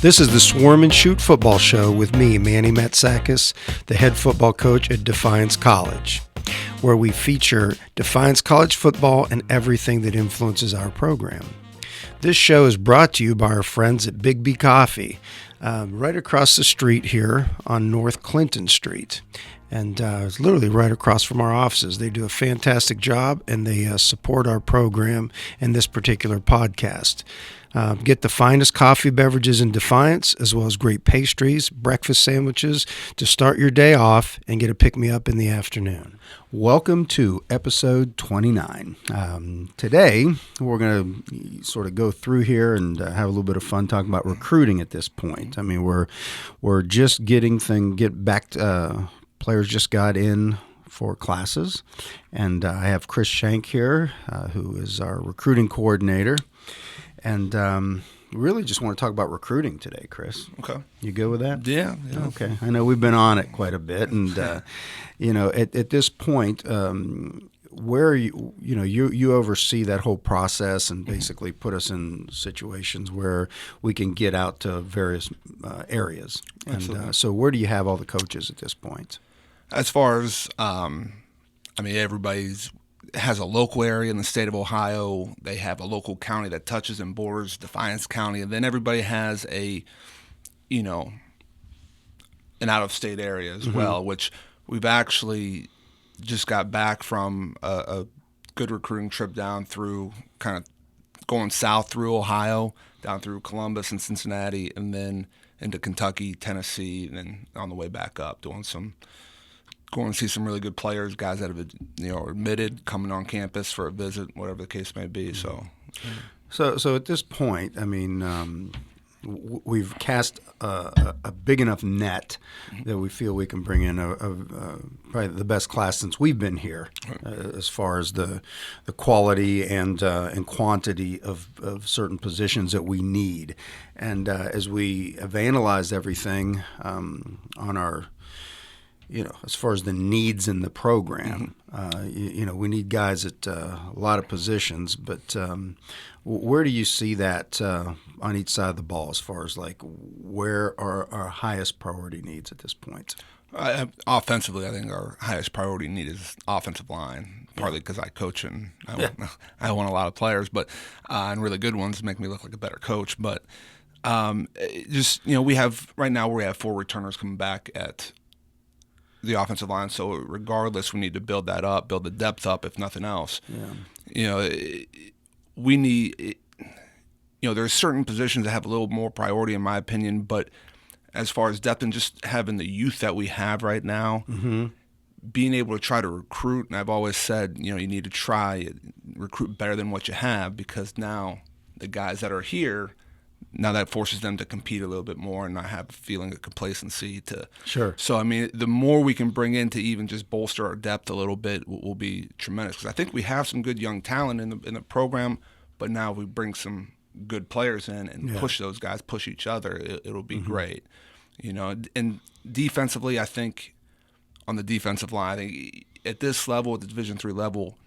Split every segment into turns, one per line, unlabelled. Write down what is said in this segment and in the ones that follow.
This is the Swarm and Shoot Football Show with me, Manny Matsakis, the head football coach at Defiance College, where we feature Defiance College football and everything that influences our program. This show is brought to you by our friends at Big B Coffee, right across the street here on North Clinton Street. And it's literally right across from our offices. They do a fantastic job, and they support our program and this particular podcast. Get the finest coffee beverages in Defiance, as well as great pastries, breakfast sandwiches to start your day off and get a pick-me-up in the afternoon. Welcome to episode 29. Today, we're going to sort of go through here and have a little bit of fun talking about recruiting at this point. I mean, we're just get back to, players just got in for classes, and I have Coach Shank here, who is our recruiting coordinator. And really just want to talk about recruiting today, Chris.
Okay.
You good with that?
Yeah.
Okay. I know we've been on it quite a bit. And, at this point, where you oversee that whole process and basically put us in situations where we can get out to various areas. And so where do you have all the coaches at this point?
As far as, everybody's has a local area in the state of Ohio. They have a local county that touches and borders Defiance County, and then everybody has an out-of-state area as well, which we've actually just got back from a good recruiting trip down through kind of going south through Ohio, down through Columbus and Cincinnati, and then into Kentucky, Tennessee, and then on the way back up going to see some really good players, guys that have admitted, coming on campus for a visit, whatever the case may be. So
at this point, we've cast a big enough net that we feel we can bring in probably the best class since we've been here, as far as the quality and quantity of certain positions that we need. And as we have analyzed everything on our as far as the needs in the program, we need guys at a lot of positions, but where do you see that on each side of the ball as far as like where are our highest priority needs at this point?
Offensively, I think our highest priority need is offensive line, partly because I coach and I want a lot of players, but and really good ones make me look like a better coach. But we have right now we have 4 returners coming back at the offensive line, so regardless, we need to build that up, build the depth up, if nothing else. We need, there's certain positions that have a little more priority, in my opinion, but as far as depth and just having the youth that we have right now, being able to try to recruit, and I've always said, you need to try recruit better than what you have, because now the guys that are here, now that forces them to compete a little bit more and not have a feeling of complacency.
Sure.
So, the more we can bring in to even just bolster our depth a little bit will be tremendous. Because I think we have some good young talent in the program, but now if we bring some good players in and push those guys, push each other, it'll be great. And defensively, I think on the defensive line, I think at this level, at the Division III level,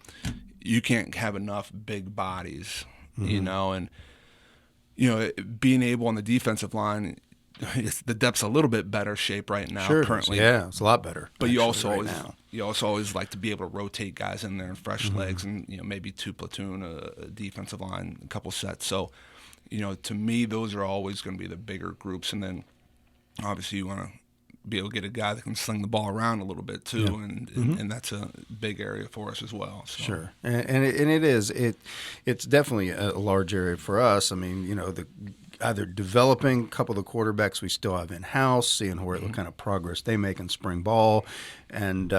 you can't have enough big bodies, and being able on the defensive line, the depth's a little bit better shape right now.
Sure,
currently.
Yeah, it's a lot better.
But you also always like to be able to rotate guys in there and fresh legs, and maybe 2 platoon, a defensive line, a couple sets. So, to me, those are always going to be the bigger groups, and then obviously you want to be able to get a guy that can sling the ball around a little bit too, and that's a big area for us as well. So.
Sure, it's definitely a large area for us. Either developing a couple of the quarterbacks we still have in house, seeing what kind of progress they make in spring ball, and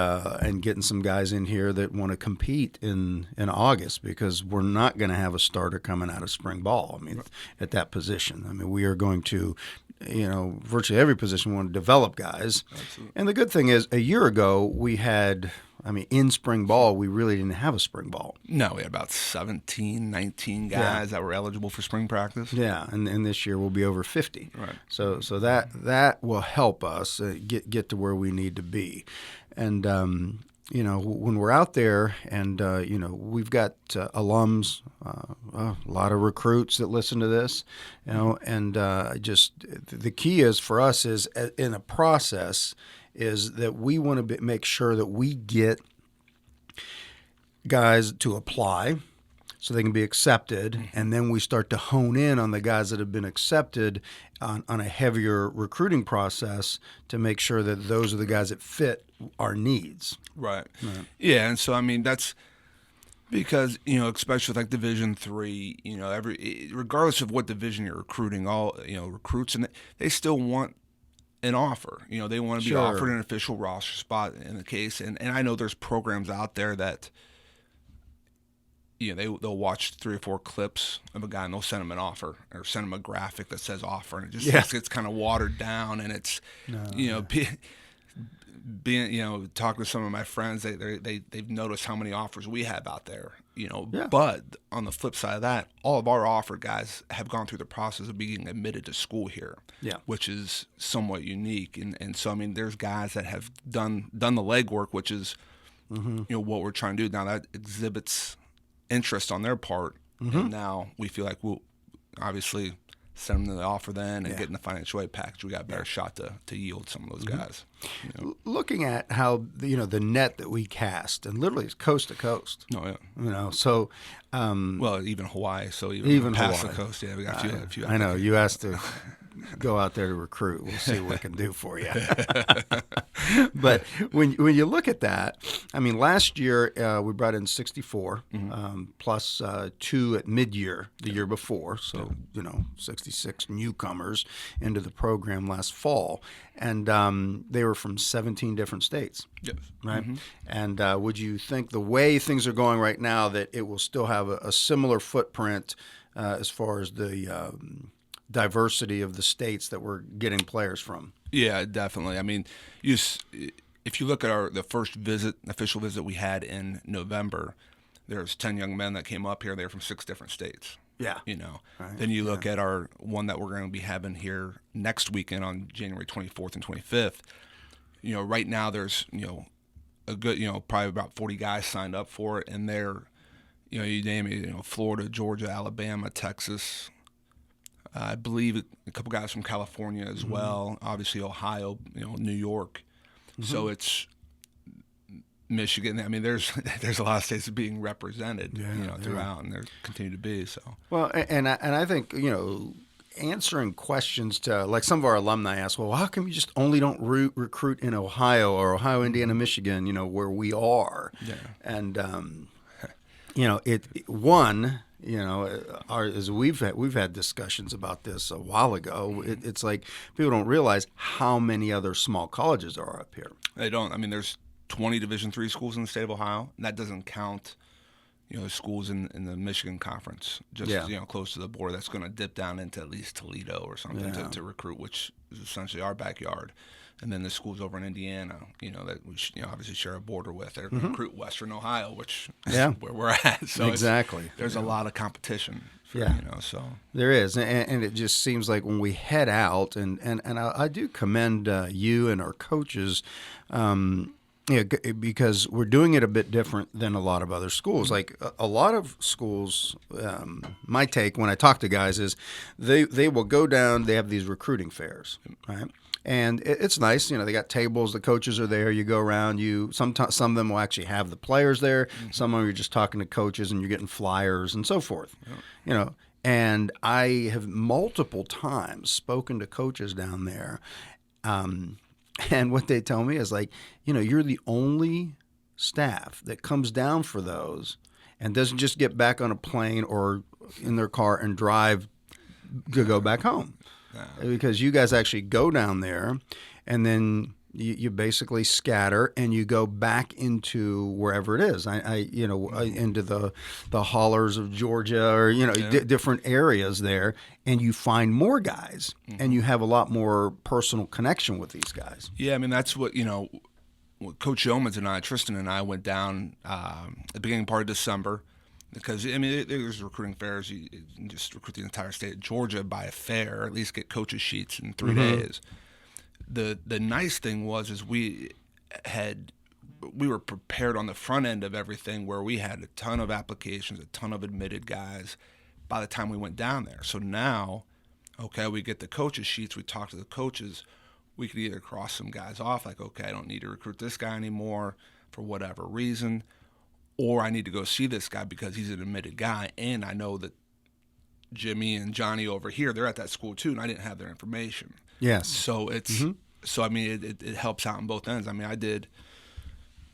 getting some guys in here that want to compete in August, because we're not going to have a starter coming out of spring ball. At that position, we are going to. Virtually every position we want to develop guys. Absolutely. And the good thing is, a year ago we had, in spring ball, we really didn't have a spring ball.
No, we had about 17, 19 guys that were eligible for spring practice.
Yeah, and this year we'll be over 50.
Right.
So that will help us get to where we need to be. And when we're out there and, we've got alums, a lot of recruits that listen to this, and just the key is for us is in a process is that we want to make sure that we get guys to apply so they can be accepted, and then we start to hone in on the guys that have been accepted on a heavier recruiting process to make sure that those are the guys that fit our needs.
Right. Yeah, and so that's because especially with like Division III, regardless of what division you're recruiting, all recruits and they still want an offer. They want to be offered an official roster spot in the case, and I know there's programs out there that they'll watch 3 or 4 clips of a guy and they'll send him an offer or send him a graphic that says offer, and it just gets kind of watered down, and it's being talking to some of my friends, they've noticed how many offers we have out there, but on the flip side of that, all of our offer guys have gone through the process of being admitted to school here, which is somewhat unique, and so there's guys that have done the legwork, which is what we're trying to do now. That exhibits interest on their part, and now we feel like we'll obviously send them the offer then and getting the financial aid package. We got a better shot to yield some of those guys.
Looking at how the net that we cast, and literally it's coast to coast.
Oh yeah.
So
well, even Hawaii. So even past
Hawaii.
The coast, we got a few.
I know you asked to go out there to recruit. We'll see what we can do for you. But when you look at that, last year we brought in 64 plus 2 at mid-year the year before, so 66 newcomers into the program last fall, and they were from 17 different states.
Yes.
Right. And would you think the way things are going right now that it will still have a similar footprint as far as the diversity of the states that we're getting players from?
Yeah, definitely. If you look at the first official visit we had in November, there's 10 young men that came up here. They're from 6 different states.
Yeah.
Right. Then you look at our one that we're going to be having here next weekend on January 24th and 25th. Right now there's, a good, probably about 40 guys signed up for it, and they're, you name it, Florida, Georgia, Alabama, Texas, I believe a couple guys from California as well. Obviously Ohio, New York. So it's Michigan. There's a lot of states being represented, throughout, and there continue to be. So
well, and I think answering questions to like some of our alumni ask, well, how come you just only don't recruit in Ohio or Ohio, Indiana, Michigan? Where we are, and as we've had discussions about this a while ago. It's like people don't realize how many other small colleges are up here.
They don't. There's 20 Division III schools in the state of Ohio, and that doesn't count, schools in the Michigan Conference, just close to the border. That's going to dip down into at least Toledo or something to recruit, which is essentially our backyard. And then the schools over in Indiana, that we obviously share a border with. They're going to recruit Western Ohio, which is where we're at. So
exactly,
there's a lot of competition. So
there is, and it just seems like when we head out, and I do commend you and our coaches. Because we're doing it a bit different than a lot of other schools. Like a lot of schools, my take when I talk to guys is they will go down. They have these recruiting fairs, right? And it's nice, they got tables. The coaches are there. You go around. Some of them will actually have the players there. Some of them you're just talking to coaches and you're getting flyers and so forth. And I have multiple times spoken to coaches down there. And what they tell me is like, you're the only staff that comes down for those and doesn't just get back on a plane or in their car and drive to go back home. Because you guys actually go down there and then you basically scatter and you go back into wherever it is. Into the hollers of Georgia or, different areas there, and you find more guys and you have a lot more personal connection with these guys.
Yeah. That's what, Coach Yeomans and I, Tristan and I went down at the beginning part of December because, there's recruiting fairs. You just recruit the entire state of Georgia by a fair, or at least get coaches' sheets in 3 days. The nice thing was we had we were prepared on the front end of everything, where we had a ton of applications, a ton of admitted guys by the time we went down there. So now, okay, we get the coaches sheets, we talk to the coaches, we could either cross some guys off, like, okay, I don't need to recruit this guy anymore for whatever reason, or I need to go see this guy because he's an admitted guy, and I know that Jimmy and Johnny over here, they're at that school too, and I didn't have their information.
Yes.
So it's so I mean it helps out on both ends. I mean, I did,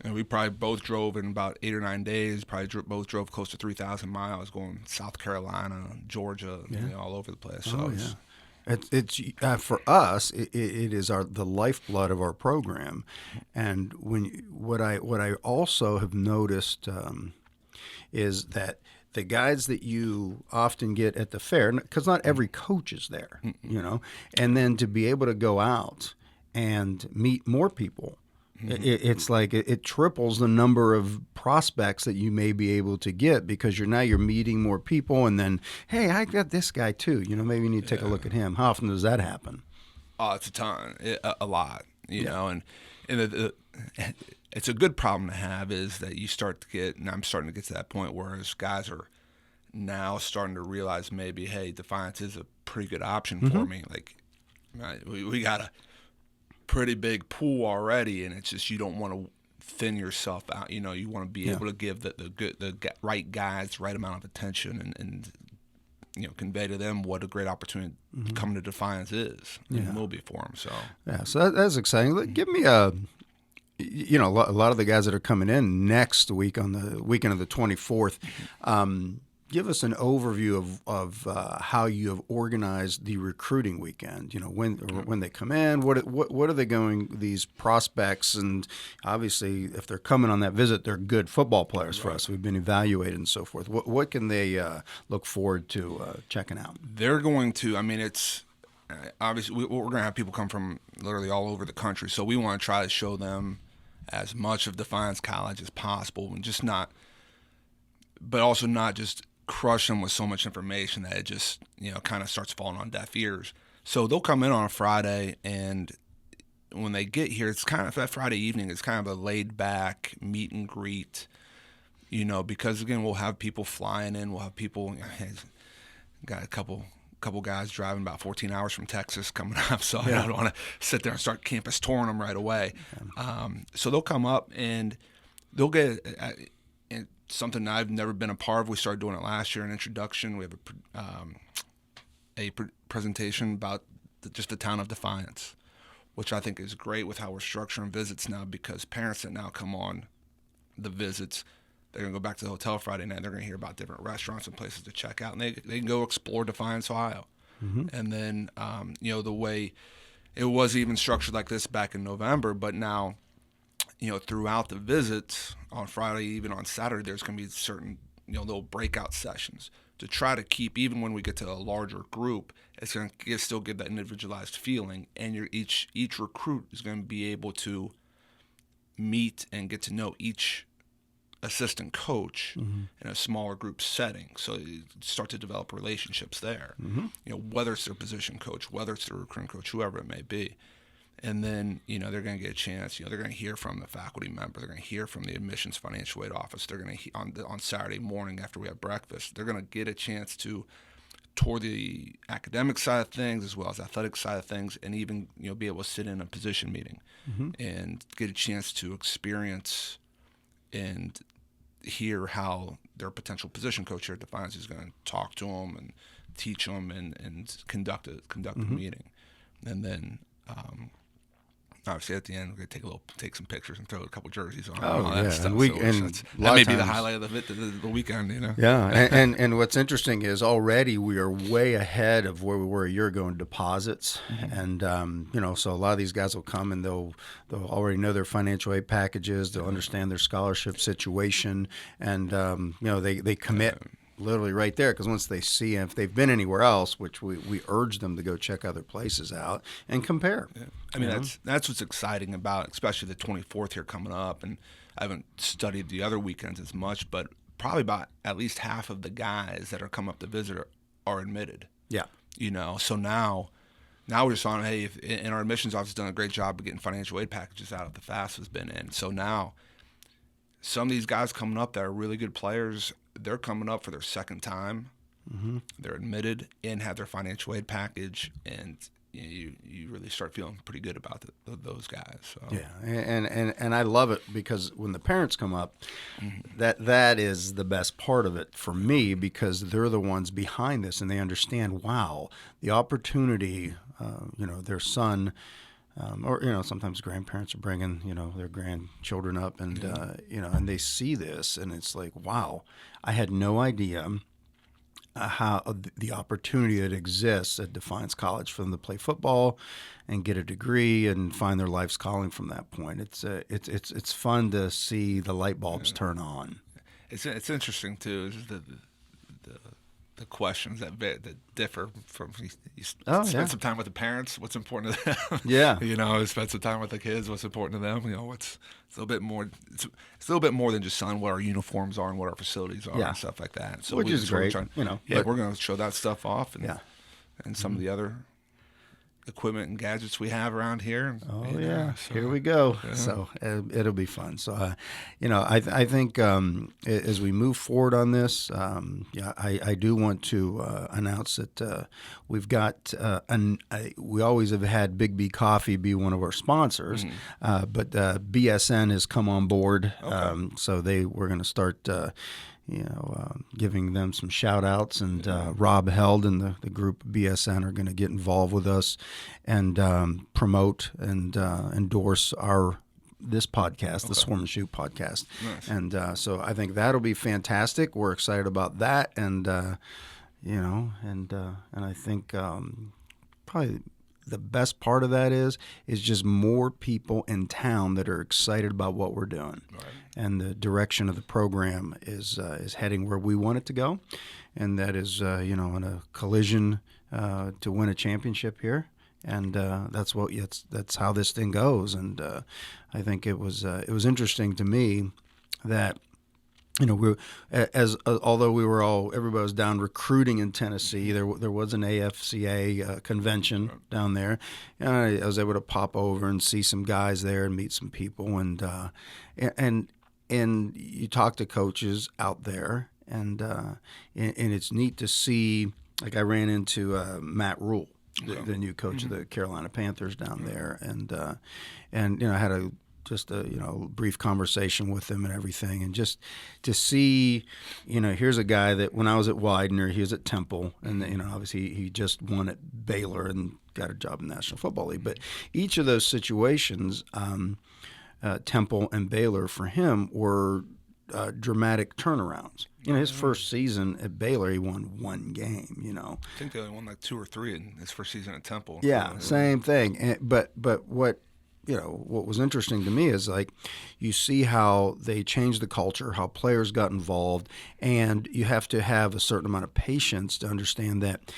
and we probably both drove in about 8 or 9 days. Probably both drove close to 3,000 miles, going South Carolina, Georgia, all over the place. So
it's for us. It is the lifeblood of our program, and what I also have noticed is that the guys that you often get at the fair, because not every coach is there, and then to be able to go out and meet more people, it's like it triples the number of prospects that you may be able to get, because you're meeting more people, and then, hey, I got this guy too, maybe you need to take a look at him. How often does that happen?
Oh, it's a ton, a lot, you know, and it's a good problem to have, is that you start to get, and I'm starting to get to that point where guys are now starting to realize maybe, hey, Defiance is a pretty good option for me. Like, we got a pretty big pool already, and it's just, you don't want to thin yourself out. You want to be able to give the right guys the right amount of attention, and convey to them what a great opportunity coming to Defiance is and will be for them. So
so that's exciting. Give me a lot of the guys that are coming in next week on the weekend of the 24th. Give us an overview of how you have organized the recruiting weekend. When they come in, what are they going, these prospects, and obviously if they're coming on that visit, they're good football players for us. We've been evaluated and so forth. What can they look forward to checking out?
They're going to. I mean, it's obviously we're going to have people come from literally all over the country, so we want to try to show them as much of Defiance College as possible, and but also not just crush them with so much information that it just kind of starts falling on deaf ears. So they'll come in on a Friday, and when they get here, it's kind of that Friday evening. It's kind of a laid back meet and greet, because again, we'll have people flying in. We'll have people. Got a couple guys driving about 14 hours from Texas coming up, so I don't want to sit there and start campus touring them right away. So they'll come up and they'll get something I've never been a part of. We started doing it last year, an introduction. We have a presentation about just the town of Defiance, which I think is great with how we're structuring visits now, because parents that now come on the visits, they're going to go back to the hotel Friday night. They're going to hear about different restaurants and places to check out, and they can go explore Defiance, Ohio. And then, the way it was even structured like this back in November, but now, throughout the visits on Friday, even on Saturday, there's going to be certain, little breakout sessions to try to keep, even when we get to a larger group, it's going to still give that individualized feeling, and each recruit is going to be able to meet and get to know each assistant coach in a smaller group setting, so you start to develop relationships there. Whether it's their position coach, whether it's their recruiting coach, whoever it may be. And then, they're going to get a chance. They're going to hear from the faculty member. They're going to hear from the admissions financial aid office. They're going to on Saturday morning after we have breakfast, they're going to get a chance to tour the academic side of things as well as athletic side of things, and even be able to sit in a position meeting and get a chance to experience and hear how their potential position coach here at Defiance is going to talk to them and teach them and conduct a meeting. And then obviously at the end, we're going to take some pictures and throw a couple jerseys on.
Oh,
and all that stuff.
And
that may be the highlight of the weekend,
Yeah, and what's interesting is already we are way ahead of where we were a year ago in deposits, and so a lot of these guys will come and they'll already know their financial aid packages, they'll understand their scholarship situation, and they commit. Literally right there, because once they see, if they've been anywhere else, which we urge them to go check other places out and compare.
Yeah. I mean, that's what's exciting about, especially the 24th here coming up. And I haven't studied the other weekends as much, but probably about at least half of the guys that are coming up to visit are admitted.
Yeah.
So now we're just on, hey, and our admissions office has done a great job of getting financial aid packages out if the FAFSA has been in. So now some of these guys coming up that are really good players, they're coming up for their second time. Mm-hmm. They're admitted and have their financial aid package, and you really start feeling pretty good about those guys. So.
Yeah, and I love it because when the parents come up, that is the best part of it for me, because they're the ones behind this and they understand, wow, the opportunity, their son, or sometimes grandparents are bringing their grandchildren up, and and they see this and it's like, wow, I had no idea how the opportunity that exists at Defiance College for them to play football and get a degree and find their life's calling from that point. It's fun to see the light bulbs turn on.
It's interesting too. Is the questions that differ from you spend some time with the parents. What's important to them?
Yeah.
Spend some time with the kids. What's important to them? It's a little bit more. It's a little bit more than just selling what our uniforms are and what our facilities are and stuff like that. So
which is great.
We're going to show that stuff off and some of the other equipment and gadgets we have around here.
So, here we go. Yeah. So it'll be fun. So I think as we move forward on this, I do want to announce that we've got we always have had Big B Coffee be one of our sponsors, but BSN has come on board. Okay. So we're going to start giving them some shout outs, and Rob Held and the group BSN are going to get involved with us and promote and endorse this podcast, the Swarm and Shoot podcast.
Nice.
And so I think that'll be fantastic. We're excited about that, and and I think probably the best part of that is just more people in town that are excited about what we're doing. Right. And the direction of the program is heading where we want it to go, and that is in a collision to win a championship here, and that's how this thing goes. And I think it was interesting to me that although everybody was down recruiting in Tennessee, there was an AFCA convention down there, and I was able to pop over and see some guys there and meet some people, and you talk to coaches out there, and it's neat to see. Like I ran into Matt Rule, the new coach of the Carolina Panthers down there, and I had a brief conversation with him and everything, and just to see, here's a guy that when I was at Widener, he was at Temple, and obviously he just won at Baylor and got a job in the National Football League. But each of those situations, Temple and Baylor for him were dramatic turnarounds. His first season at Baylor, he won one game.
I think they only won like 2 or 3 in his first season at Temple.
Yeah, same thing. But what was interesting to me is like you see how they changed the culture, how players got involved, and you have to have a certain amount of patience to understand that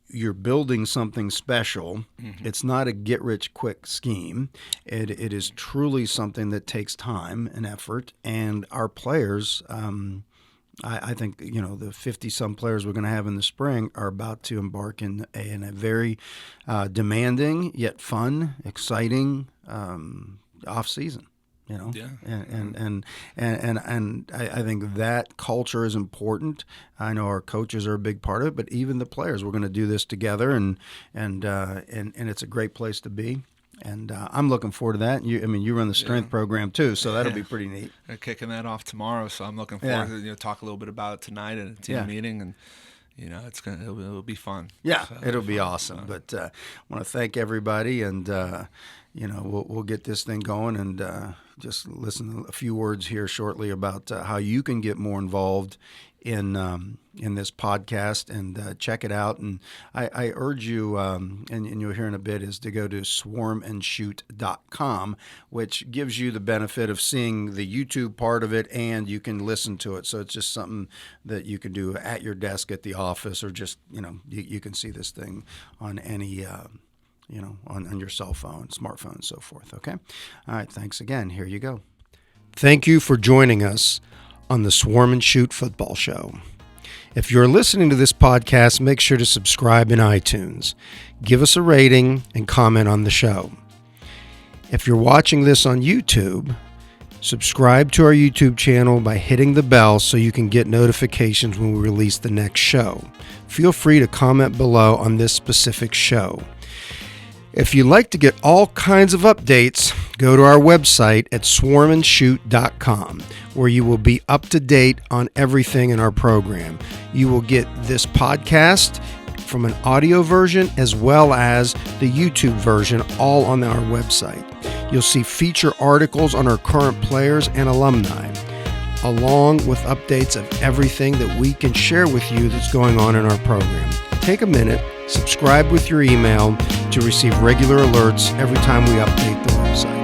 you're building something special. Mm-hmm. It's not a get-rich-quick scheme. It is truly something that takes time and effort, and our players I think the 50-some players we're going to have in the spring are about to embark in a very demanding yet fun, exciting off season.
Yeah.
And I think that culture is important. I know our coaches are a big part of it, but even the players, we're going to do this together, and it's a great place to be. And I'm looking forward to that. You run the strength program too, so that'll be pretty neat.
They're kicking that off tomorrow, so I'm looking forward to talk a little bit about it tonight at a team meeting, and it'll be fun.
Yeah, so it'll be awesome. But I want to thank everybody, and we'll get this thing going, and just listen to a few words here shortly about how you can get more involved in this podcast, and check it out. And I urge you, and you'll hear in a bit, is to go to swarmandshoot.com, which gives you the benefit of seeing the YouTube part of it, and you can listen to it. So it's just something that you can do at your desk at the office, or just, you can see this thing on any, on your cell phone, smartphone, and so forth. Okay? All right. Thanks again. Here you go. Thank you for joining us on the Swarm and Shoot Football Show. If you're listening to this podcast, make sure to subscribe in iTunes. Give us a rating and comment on the show. If you're watching this on YouTube, Subscribe to our YouTube channel by hitting the bell so you can get notifications when we release the next show. Feel free to comment below on this specific show. If you'd like to get all kinds of updates, go to our website at swarmandshoot.com, where you will be up to date on everything in our program. You will get this podcast from an audio version as well as the YouTube version, all on our website. You'll see feature articles on our current players and alumni, along with updates of everything that we can share with you that's going on in our program. Take a minute, subscribe with your email to receive regular alerts every time we update the website.